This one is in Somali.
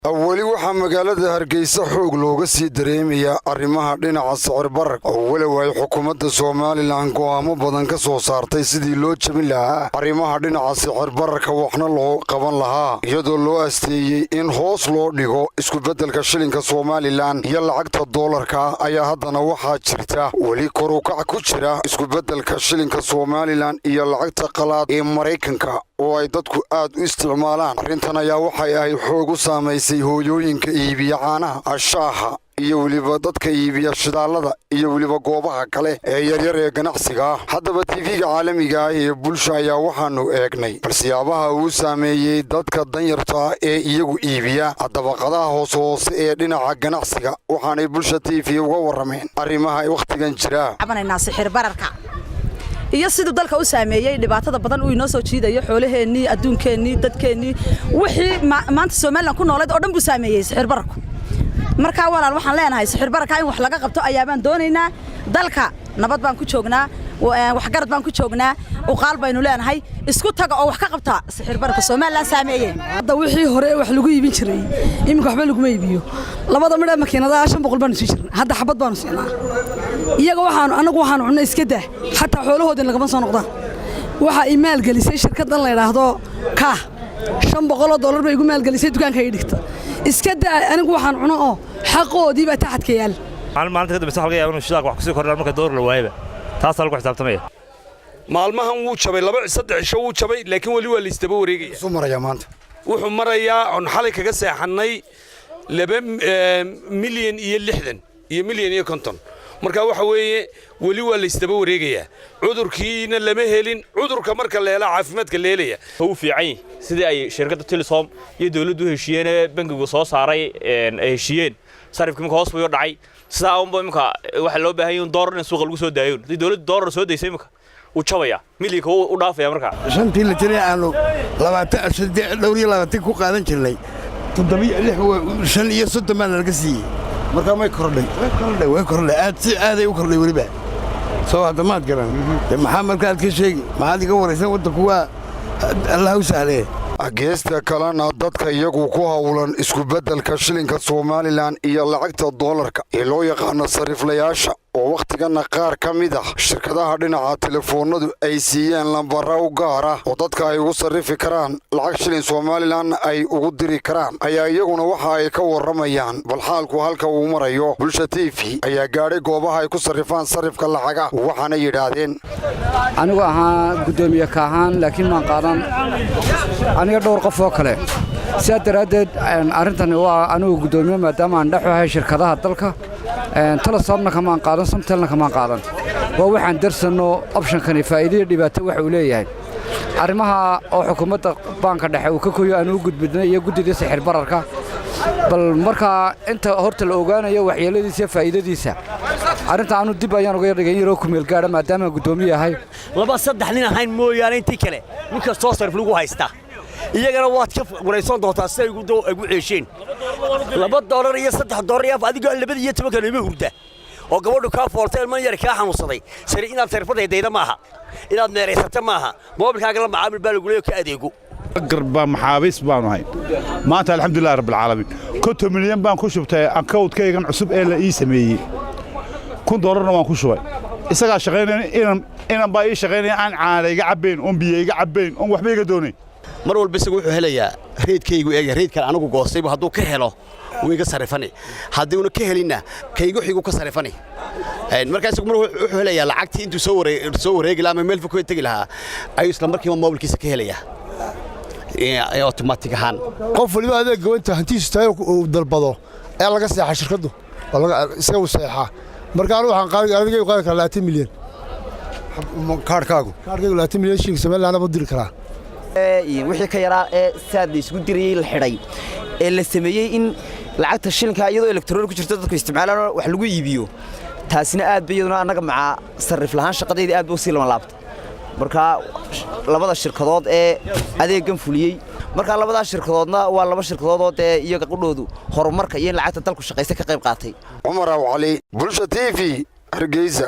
weli waxaa magaalada Hargeysa xoog looga sii dareemayaa arrimaha dhinaca sicir bararka oo weli way xukuumadda Soomaaliland go'aamo badan ka soo saartay sidii loo jabin lahaa arrimaha dhinaca sicir bararka waxna loo qaban lahaa iyadoo loo asteeyay in hoos loo dhigo isku beddelka shilinka Soomaaliland iyo lacagta doolarka ayaa haddana waxaa jirta weli kor u kac ku jira isku beddelka shilinka Soomaaliland iyo lacagta qalaad ee Mareykanka oo ay dadku aad u isticmaalaan arrintan ayaa waxay ahayd xoog u saameysay hooyooyinka iibiya caanaha ashaaha iyo weliba dadka iibiya shidaalada iyo weliba goobaha kale ee yaryar ee ganacsiga haddaba TV-ga caalamiga ah ee bulsho ayaa waxaanu eegnay balsiyaabaha uu saameeyay dadka danyarta ee iyagu iibiya dabaqadaha hoose ee dhinaca ganacsiga waxaanay bulsho TV uga warameen arrimaha waqtigan jira cabanayna sixir bararka iyo sidoo dalka u saameeyay dhibaatada badan uu inoo soo jiidayo xoolaheennii adduunkeennii dadkeennii wixii maanta Soomaaliland ku noolad oo dhan buu saameeyay sixir bararku marka walaal waxaan leenahay sixir bararka in wax laga qabto ayaabaan doonaynaa dalka nabad baan ku joognaa wax garad baan ku joognaa oo qaal baynu leenahay isku taga oo wax ka qabta sixir bararka Soomaaliland saameeyay hadda wixii hore wax lagu iibin jiray imika waxba lagu iibiyo labada midha makiinada 500 baan sii jirnaa hadda xabad baan siinaa iyaga anagu waxaan cunno iska daa xataa xoolahoodina lagama soo noqdaan waxa ay maal gelisay shirkadan la yiraahdo ka $500 bay igu maal gelisay dukaanka ay dhigta iska daa anigu waxaan cunno oo xaqoodii baa taxadka yaal maalinta kadib saxalka yaabano shidaaq wax ku sii kordhaan marka door la waayba taas lagu xisaabtamaya maalmahan wuu jabay 2-3 cisho wuu jabay laakiin wali waa la istaba wareegaya soo maraya maanta wuxuu marayaa on xalay kaga seexanay 2 milyan iyo 60 iyo milyan iyo 50 marka waxa weeye wali waa la istaba wareegaya cudurkiina lama helin cudurka marka leela caafimaadka leelaya uu fiican sidii ay shirkadda Telesom iyo dawladdu heshiiyeen bangigu soo saaray ay heshiiyeen sarifka marka hoos buu dhacay sidaa uun imka waxa loo baahan yahay doolar in suuqa lagu soo daayo dawladdu doolar soo deysay imka u jabaya milyanka u dhaafaya marka shantii la jiray aanu 20 ku qaadan jirnay 7 iyo 30 baan laga siiyay marka may kordhay way kordhay aad ay u kordhay waliba soo hadamaad garan maxaa markaad ka sheegi maxaad iga waraysan wadanku waa Allah u sahlee geesta kalena dadka iyagu ku hawlan isku beddelka shilinka Soomaaliland iyo lacagta doolarka ee loo yaqaan sariflayaasha oo waqtigan qaar ka mid ah shirkadaha dhinaca telefoonadu ay siiyeen lambaro u gaar ah oo dadka ay ugu sarifi karaan lacag shilin Soomaaliland ay ugu diri karaan ayaa iyaguna waxa ay ka waramayaan bal xaalku halka uu marayo bulsho TV ayaa gaaray goobaha ay ku sarifaan sarifka lacaga waxaana yiraahdeen anigu ahaan gudoomiye ka ahaan laakiin ma qaadan aniga dhowr qof oo kale sidaaradeed arrintan waa anigu gudoomiye maadaama aan dhaxahay shirkadaha dalka Telesom kama qaadan Somtelna kama qaadan waa waxaan darsano option-kan faa'iido dhibaato waxa uu leeyahay arrimaha oo xukuumadda banka dhexe uu ka kooyo aanu gudbidnay iyo guddiga sixir bararka bal marka inta horta la ogaanayo waxyeeladiisa faa'iidadiisa arrinta aanu dib ayaan uga dhigay inuu ku meel gaar maadaama gudoomiye yahay 2-3 nin ahayn mooyaan intii kale ninka soo sarif lagu haysta iyagana waad ka waraysan doontaa si ay ugu ceesheen $2 iyo $3 adiga 12 ma hurda oo gabadhu ka fooltay ilmo yar ka xanuunsaday sari inaad sarfadeedayda maaha inaad meereysata maaha moobilkaaga la macaamil baa lagu leeyahay ka adeego garba maxaabiis baan ahay maanta alxamdulillaah rabbil caalamiin $1 milyan baan ku shubtay account-kaygan cusub ee la ii sameeyay $1 waan ku shubay isaga shaqeynay inaan baa ii shaqeynay aan caanayga cabeyn oo biyayga cabeyn oo waxba iga doonay mar walba isagu wuxuu helayaa reedkaygu eega reedkan anagu goostayba hadduu ka helo wuu iga sarifani haddii uu ka helina kaygu xigu ka sarifani marka isagu wuxuu helayaa lacagtii intuu soo wareegi lahaa meel fog tagi lahaa ayuu isla markiiba mobilkiisa ka helayaa automatic ahaan qof waliba adeeg gawanta hantiisa tayo uu dalbado ee laga seexay shirkadu isaga uu seexaa marka anu waxaan qaadi karaa 20 milyan kaarkaagu 20 milyan shilin Soomaaliland ma diri karaa wixii ka yaraa ee saad isku diriyay la xidhay ee la sameeyay in lacagta shilinka iyadoo elektaroon ku jirto dadku isticmaalaan wax lagu iibiyo taasina aad bay iyaduna anaga maca sarif lahaan shaqadeedii aad buu si lama laabtay marka labada shirkadood ee adeegan fuliyay marka labada shirkadoodna waa laba shirkadood ee iyaga qudhoodu horumarka iyo lacagta dalku shaqaysta ka qayb qaatay Umar Cali bulsho TV Hargeysa.